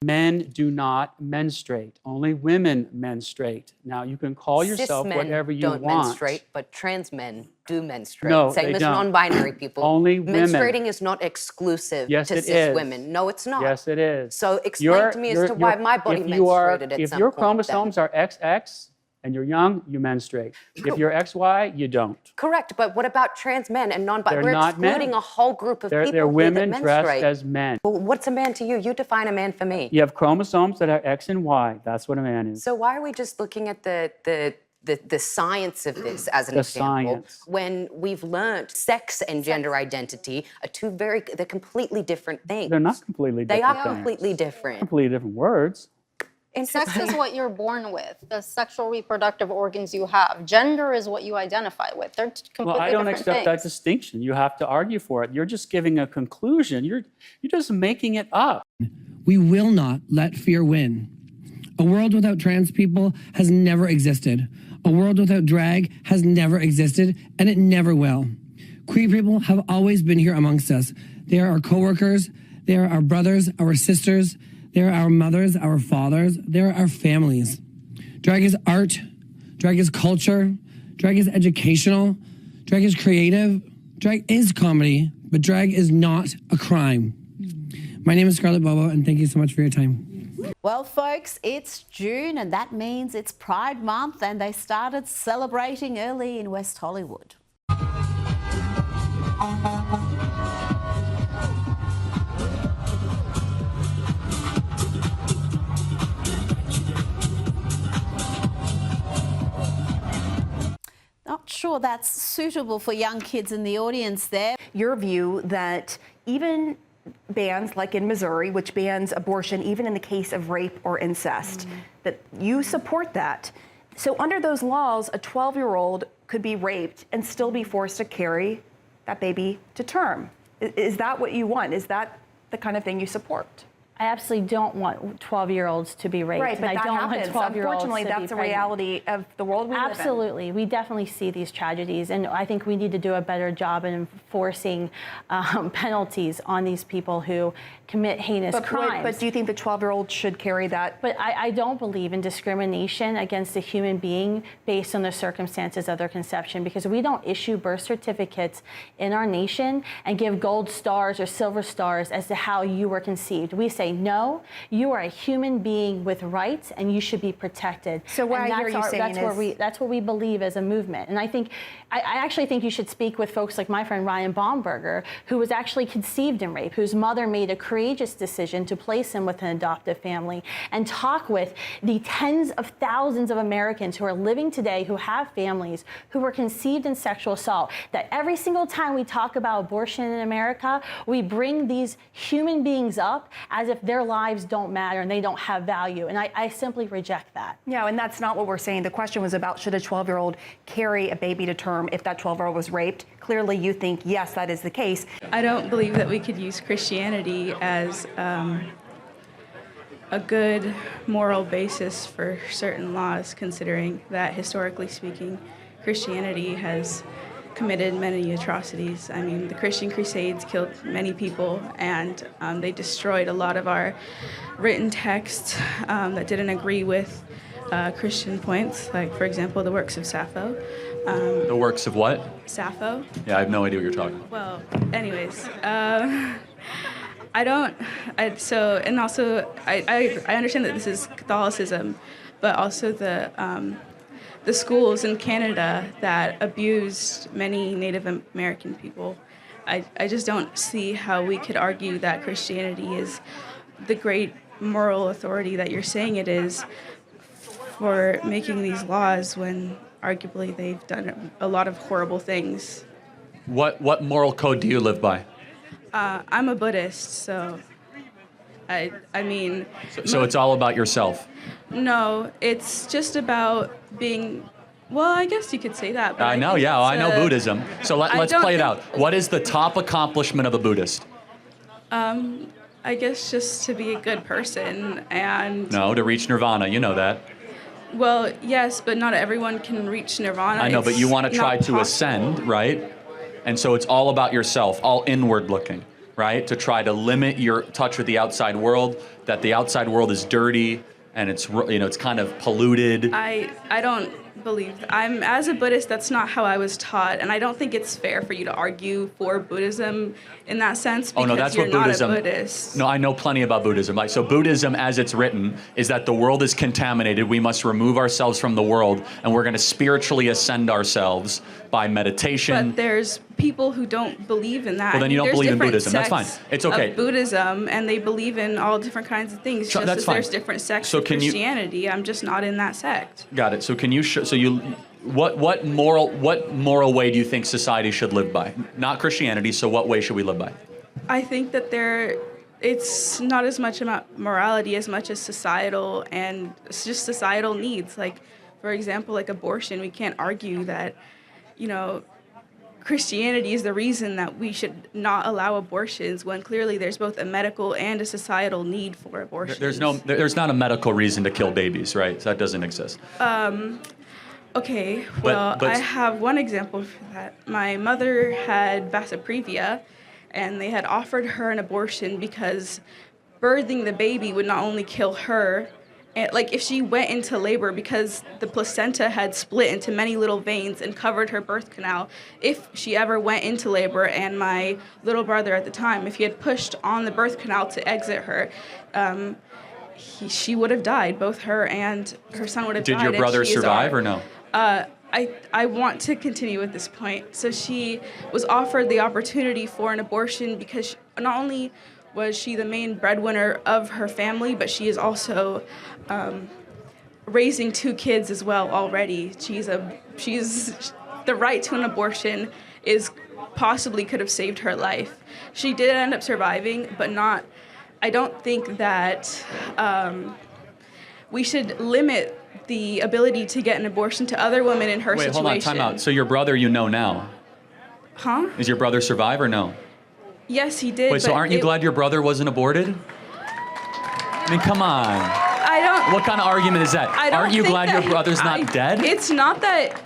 Men do not menstruate. Only women menstruate. Now, you can call yourself whatever you want. Cis men don't menstruate, but trans men do menstruate. No, Same they as don't. non-binary people. Only women. Menstruating is not exclusive to cis women. No, it's not. Yes, it is. So explain to me as to why my body menstruated at some point. If your chromosomes are XX and you're young, you menstruate. If you're XY, you don't. Correct, but what about trans men and non-binary? We're not excluding men. A whole group of people They're women that dressed menstruate. as men. Well, what's a man to you? You define a man for me. You have chromosomes that are X and Y. That's what a man is. So why are we just looking at the science of this as an example, when we've learned sex and gender identity are they're completely different things? They're not completely different. They are completely different. Completely different words. Sex is what you're born with, the sexual reproductive organs you have. Gender is what you identify with. They're completely different things. Well, I don't accept that distinction. You have to argue for it. You're just giving a conclusion. You're just making it up. We will not let fear win. A world without trans people has never existed. A world without drag has never existed, and it never will. Queer people have always been here amongst us. They are our coworkers. They are our brothers, our sisters. They are our mothers, our fathers. They are our families. Drag is art. Drag is culture. Drag is educational. Drag is creative. Drag is comedy, but drag is not a crime. My name is Scarlett Bobo, and thank you so much for your time. Well, folks, it's June, and that means it's Pride Month, and they started celebrating early in West Hollywood. Not sure that's suitable for young kids in the audience there. Your view that even bans like in Missouri, which bans abortion even in the case of rape or incest, that you support that. So under those laws, a 12-year-old could be raped and still be forced to carry that baby to term. Is that what you want? Is that the kind of thing you support? I absolutely don't want 12-year-olds to be raped. Right, but and I that don't happens. want 12-year-olds Unfortunately, to be that's a pregnant. reality of the world we live in. Absolutely. We definitely see these tragedies, and I think we need to do a better job in enforcing penalties on these people who commit heinous crimes. But do you think the 12-year-old should carry that? But I don't believe in discrimination against a human being based on the circumstances of their conception, because we don't issue birth certificates in our nation and give gold stars or silver stars as to how you were conceived. We say, no, you are a human being with rights and you should be protected. So what I hear you saying is... That's what we believe as a movement. And I actually think you should speak with folks like my friend Ryan Baumberger, who was actually conceived in rape, whose mother made a courageous decision to place him with an adoptive family, and talk with the tens of thousands of Americans who are living today, who have families, who were conceived in sexual assault. That every single time we talk about abortion in America, we bring these human beings up as if their lives don't matter and they don't have value. And I simply reject that. Yeah, and that's not what we're saying. The question was about, should a 12-year-old carry a baby to term if that 12-year-old was raped? Clearly you think, yes, that is the case. I don't believe that we could use Christianity as a good moral basis for certain laws, considering that, historically speaking, Christianity has committed many atrocities. I mean, the Christian Crusades killed many people, and they destroyed a lot of our written texts that didn't agree with Christian points, like, for example, the works of Sappho. The works of what? Sappho. Yeah, I have no idea what you're talking about. Well, anyways, I understand that this is Catholicism, but also the schools in Canada that abused many Native American people. I just don't see how we could argue that Christianity is the great moral authority that you're saying it is for making these laws when arguably they've done a lot of horrible things. What moral code do you live by? I'm a Buddhist, so I mean... So it's all about yourself? No, it's just about being... Well, I guess you could say that. But I know, yeah, I know Buddhism. So let's play it out. What is the top accomplishment of a Buddhist? I guess just to be a good person and... No, to reach nirvana, you know that. Well, yes, but not everyone can reach nirvana. I know, but you want to try to ascend, right? And so it's all about yourself, all inward looking. right? To try to limit your touch with the outside world, that the outside world is dirty and it's, you know, it's kind of polluted. I don't believe as a Buddhist, that's not how I was taught, and I don't think it's fair for you to argue for Buddhism in that sense because that's you're what Buddhism, not a Buddhist. No, I know plenty about Buddhism. Like, so Buddhism, as it's written, is that the world is contaminated. We must remove ourselves from the world, and we're going to spiritually ascend ourselves by meditation. But there's people who don't believe in that. Well, then you don't There's believe in different Buddhism. That's fine. sects It's okay. Of Buddhism, and they believe in all different kinds of things. So Just that's as fine. there's different sects So of can you- Christianity. I'm just not in that sect. Got it. So can you what moral way do you think society should live by? Not Christianity. So what way should we live by? I think that it's not as much about morality as much as societal, and it's just societal needs. Like, for example, like abortion, we can't argue that, you know, Christianity is the reason that we should not allow abortions when clearly there's both a medical and a societal need for abortion. There's not a medical reason to kill babies, right? That doesn't exist. Okay, well, but- I have one example for that. My mother had vasoprevia, and they had offered her an abortion because birthing the baby would not only kill her, and, like, if she went into labor, because the placenta had split into many little veins and covered her birth canal, if she ever went into labor, and my little brother at the time, if he had pushed on the birth canal to exit her, she would have died. Both her and her son would have died. Did your brother survive or no? I want to continue with this point. So she was offered the opportunity for an abortion because not only was she the main breadwinner of her family, but she is also raising 2 kids as well already. She's the right to an abortion is possibly could have saved her life. She did end up surviving, but not. I don't think that we should limit the ability to get an abortion to other women in her situation. Wait, hold on, time out. So your brother you know now? Huh? Is your brother survive or no? Yes, he did. Wait, so aren't you glad your brother wasn't aborted? I mean, come on. I don't. What kind of argument is that? Aren't you glad your brother's not dead? It's not that.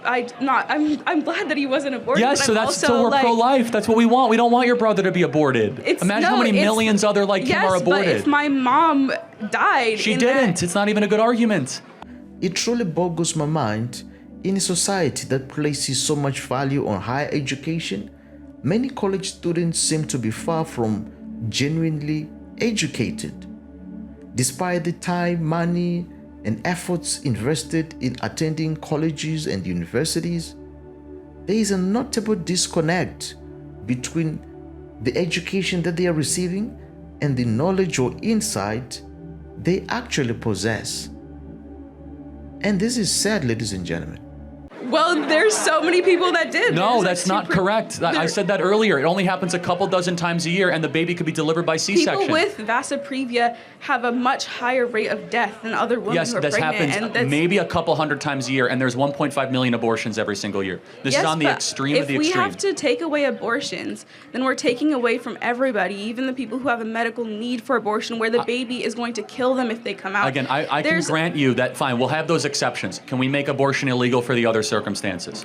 I'm glad that he wasn't aborted. Yes, but so we're pro-life. That's what we want. We don't want your brother to be aborted. Imagine how many millions other like him are aborted. Yes, but if my mom died, she didn't. It's not even a good argument. It truly boggles my mind. In a society that places so much value on higher education, many college students seem to be far from genuinely educated. Despite the time, money, and efforts invested in attending colleges and universities, there is a notable disconnect between the education that they are receiving and the knowledge or insight they actually possess. And this is sad, ladies and gentlemen. Well, there's so many people that did. No, that's not correct. I said that earlier. It only happens a couple dozen times a year, and the baby could be delivered by C-section. People with vasoprevia have a much higher rate of death than other women yes, who are this pregnant. happens maybe a couple hundred times a year, and there's 1.5 million abortions every single year. This is on the extreme of the extreme. If we have to take away abortions, then we're taking away from everybody, even the people who have a medical need for abortion, where the baby is going to kill them if they come out. Again, I can grant you that, fine, we'll have those exceptions. Can we make abortion illegal for the other circumstances?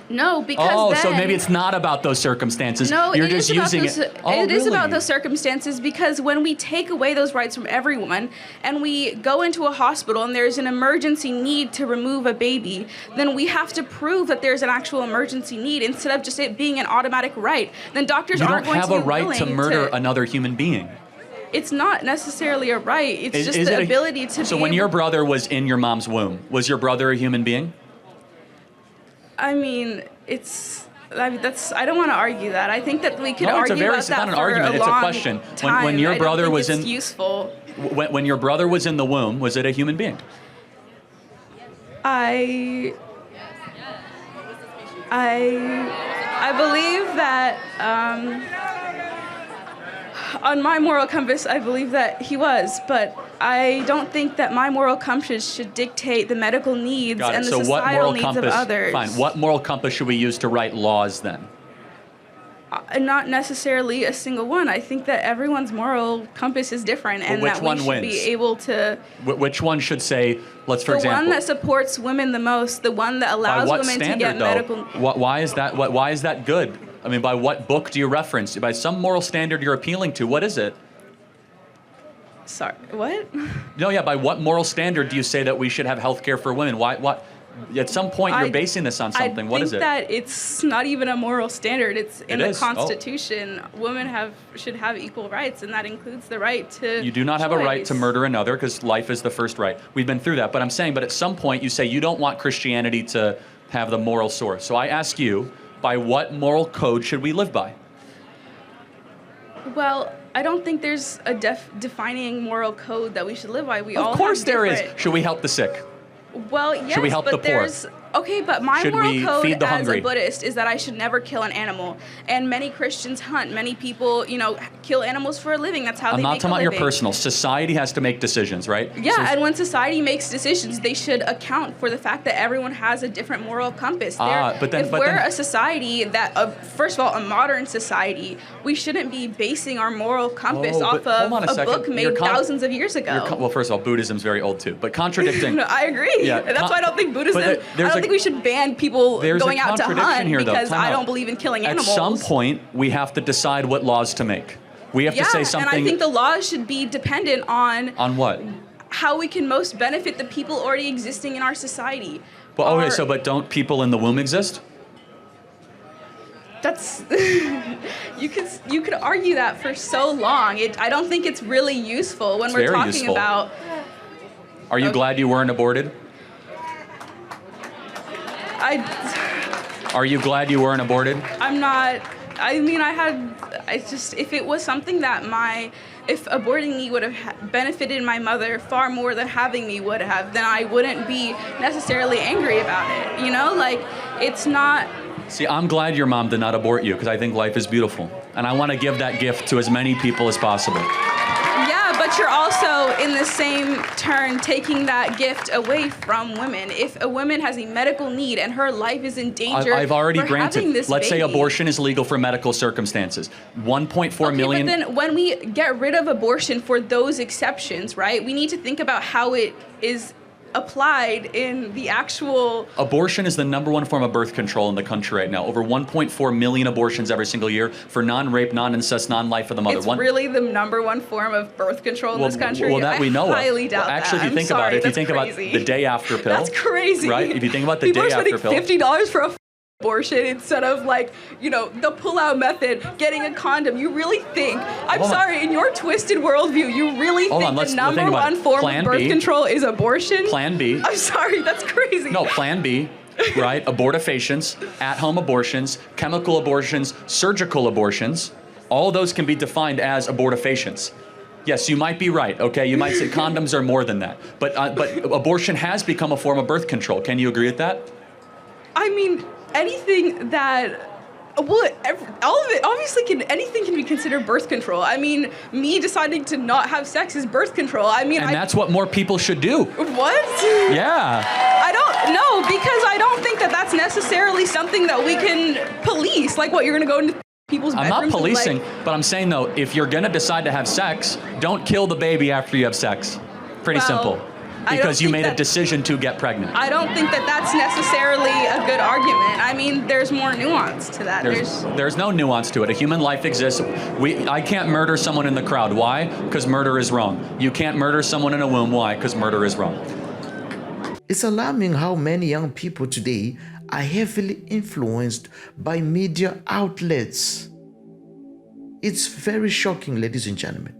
No, because so maybe it's not about those circumstances. No, You're it just is about using those, it. Oh, it is really? about those circumstances, because when we take away those rights from everyone and we go into a hospital and there's an emergency need to remove a baby, then we have to prove that there's an actual emergency need instead of just it being an automatic right. Then doctors aren't going to be You don't have a right to willing murder another human being. It's not necessarily a right. It's just the ability to So be when able, your brother was in your mom's womb, was your brother a human being? I mean, I don't want to argue that. I think that we could argue about that not an for argument, a it's a long question. time. When your I don't brother think was it's in useful. When your brother was in the womb, was it a human being? I believe that on my moral compass, I believe that he was, but I don't think that my moral compass should dictate the medical needs and the societal needs of others. Fine. What moral compass should we use to write laws then? Not necessarily a single one. I think that everyone's moral compass is different, and which that one we should wins? be able to. Which one should say, let's for example. The one that supports women the most, the one that allows women to get medical. Why is that? Why is that good? I mean, by what book do you reference? By some moral standard you're appealing to, what is it? Sorry, what? No, yeah, by what moral standard do you say that we should have health care for women? Why? At some point, you're basing this on something. What is it? I think that it's not even a moral standard. It's in the Oh. Constitution. Women should have equal rights, and that includes the right to You do not have a right to choice. murder another because life is the first right. We've been through that. But I'm saying, but at some point, you say you don't want Christianity to have the moral source. So I ask you, by what moral code should we live by? Well, I don't think there's a defining moral code that we should live by. We all Of course have there is. different- Should we help the sick? Well, yes, Should we help but the poor? there's okay, but my Should moral we code feed the as hungry? a Buddhist is that I should never kill an animal. And many Christians hunt. Many people, kill animals for a living. That's how I'm they not make talking a about your living. personal. Society has to make decisions, right? Yeah, So- and when society makes decisions, they should account for the fact that everyone has a different moral compass. If we're a society that, first of all, a modern society, we shouldn't be basing our moral compass off but hold of on a second. book made You're thousands of years ago. well, first of all, Buddhism's very old too. But contradicting. No, I agree. Yeah, That's why I don't think Buddhism. but I don't think we should ban people there's going a out to contradiction hunt here, though. because Time I out. don't believe in killing animals. At some point, we have to decide what laws to make. We have to say something. and I think the laws should be dependent on what? how we can most benefit the people already existing in our society. Well, okay, but don't people in the womb exist? That's you could argue that for so long. I don't think it's really useful when It's we're very talking useful. about. Are you glad you weren't aborted? Are you glad you weren't aborted? I'm not. I mean, if it was something that if aborting me would have benefited my mother far more than having me would have, then I wouldn't be necessarily angry about it. It's not. See, I'm glad your mom did not abort you because I think life is beautiful. And I want to give that gift to as many people as possible. Yeah, but you're also in the same turn taking that gift away from women. If a woman has a medical need and her life is in danger, I've already for granted. having this Let's say baby. abortion is legal for medical circumstances. 1.4 million. But then when we get rid of abortion for those exceptions, right, we need to think about how it is applied in the actual. Abortion is the #1 form of birth control in the country right now. Over 1.4 million abortions every single year for non-rape, non-incest, non-life of the mother. It's really the #1 form of birth control in this country. Well, that we know I highly of. doubt Well, actually, that. if you think I'm about sorry, it, if you that's think about crazy. the day after pill. That's crazy. Right? If you think about the People day are spending after pill. $50 for a abortion instead of the pull-out method, getting a condom. You really think, I'm sorry, in your twisted worldview, you really think the #1 form of birth control is abortion? Plan B. I'm sorry, that's crazy. No, Plan B, right? Abortifacients, at-home abortions, chemical abortions, surgical abortions. All those can be defined as abortifacients. Yes, you might be right, okay? You might say condoms are more than that. But abortion has become a form of birth control. Can you agree with that? I mean, anything that, all of it, obviously anything can be considered birth control. I mean, me deciding to not have sex is birth control. I mean, And that's what more people should do. What? Yeah. I don't know, because I don't think that that's necessarily something that we can police. Like what, you're gonna go into people's I'm bedrooms not policing, and but I'm saying though, if you're gonna decide to have sex, don't kill the baby after you have sex. Pretty simple. I don't Because you think made a decision to get pregnant. I don't think that that's necessarily a good argument. I mean, there's more nuance to that. There's no nuance to it. A human life exists. I can't murder someone in the crowd. Why? Because murder is wrong. You can't murder someone in a womb. Why? Because murder is wrong. It's alarming how many young people today are heavily influenced by media outlets. It's very shocking, ladies and gentlemen.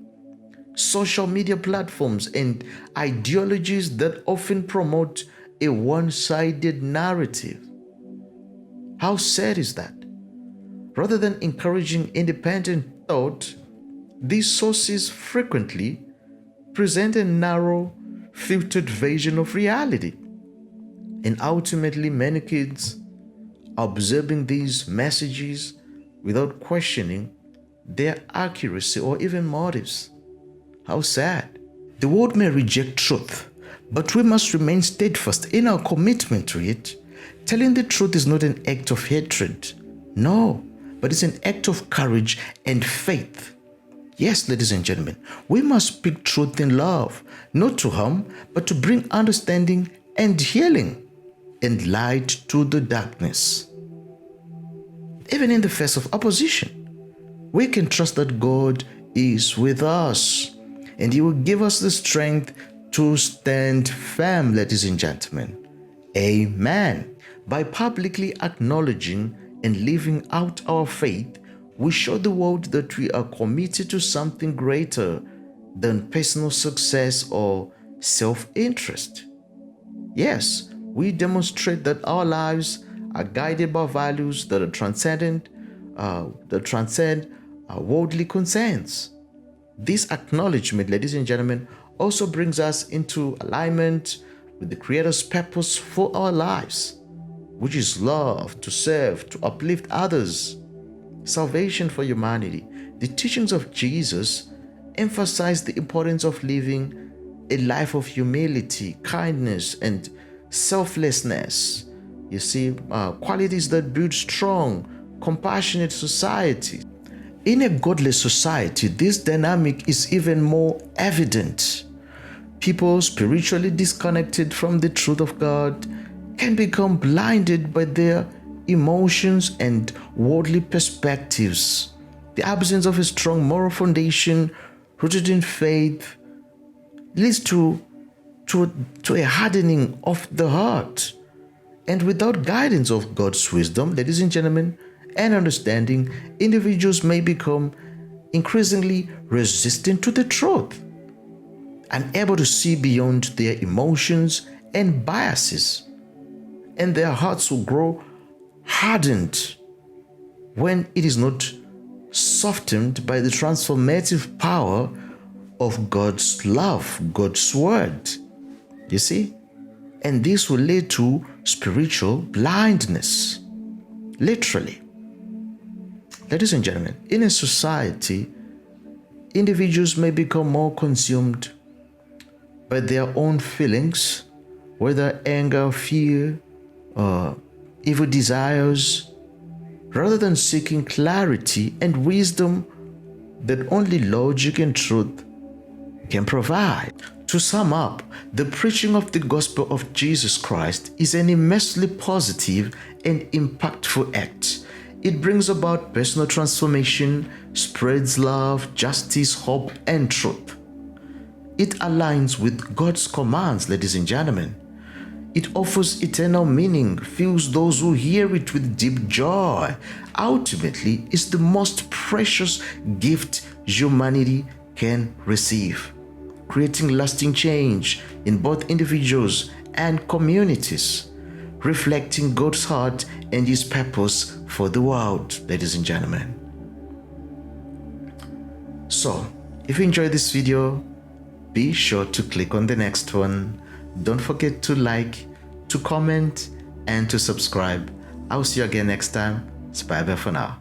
Social media platforms and ideologies that often promote a one-sided narrative. How sad is that? Rather than encouraging independent thought, these sources frequently present a narrow, filtered version of reality. And ultimately, many kids are observing these messages without questioning their accuracy or even motives. How sad. The world may reject truth, but we must remain steadfast in our commitment to it. Telling the truth is not an act of hatred. No, but it's an act of courage and faith. Yes, ladies and gentlemen, we must speak truth in love, not to harm, but to bring understanding and healing and light to the darkness. even in the face of opposition. We can trust that God is with us and He will give us the strength to stand firm, ladies and gentlemen. Amen. By publicly acknowledging and living out our faith, we show the world that we are committed to something greater than personal success or self-interest. Yes, we demonstrate that our lives are guided by values that transcend worldly concerns. This acknowledgement, ladies and gentlemen, also brings us into alignment with the Creator's purpose for our lives, which is love, to serve, to uplift others, salvation for humanity. The teachings of Jesus emphasize the importance of living a life of humility, kindness, and selflessness. You see, qualities that build strong, compassionate society. In a godless society, this dynamic is even more evident. People spiritually disconnected from the truth of God can become blinded by their emotions and worldly perspectives. The absence of a strong moral foundation rooted in faith leads to a hardening of the heart. And without guidance of God's wisdom, ladies and gentlemen, and understanding, individuals may become increasingly resistant to the truth, unable to see beyond their emotions and biases, and their hearts will grow hardened when it is not softened by the transformative power of God's love, God's word. You see? And this will lead to spiritual blindness. Literally. Ladies and gentlemen, in a society, individuals may become more consumed by their own feelings, whether anger, fear, or evil desires, rather than seeking clarity and wisdom that only logic and truth can provide. To sum up, the preaching of the gospel of Jesus Christ is an immensely positive and impactful act. It brings about personal transformation, spreads love, justice, hope, and truth. It aligns with God's commands, ladies and gentlemen. It offers eternal meaning, fills those who hear it with deep joy. Ultimately, it's the most precious gift humanity can receive, creating lasting change in both individuals and communities, reflecting God's heart and His purpose for the world, ladies and gentlemen. So, if you enjoyed this video, be sure to click on the next one. Don't forget to like, to comment, and to subscribe. I'll see you again next time. Bye bye for now.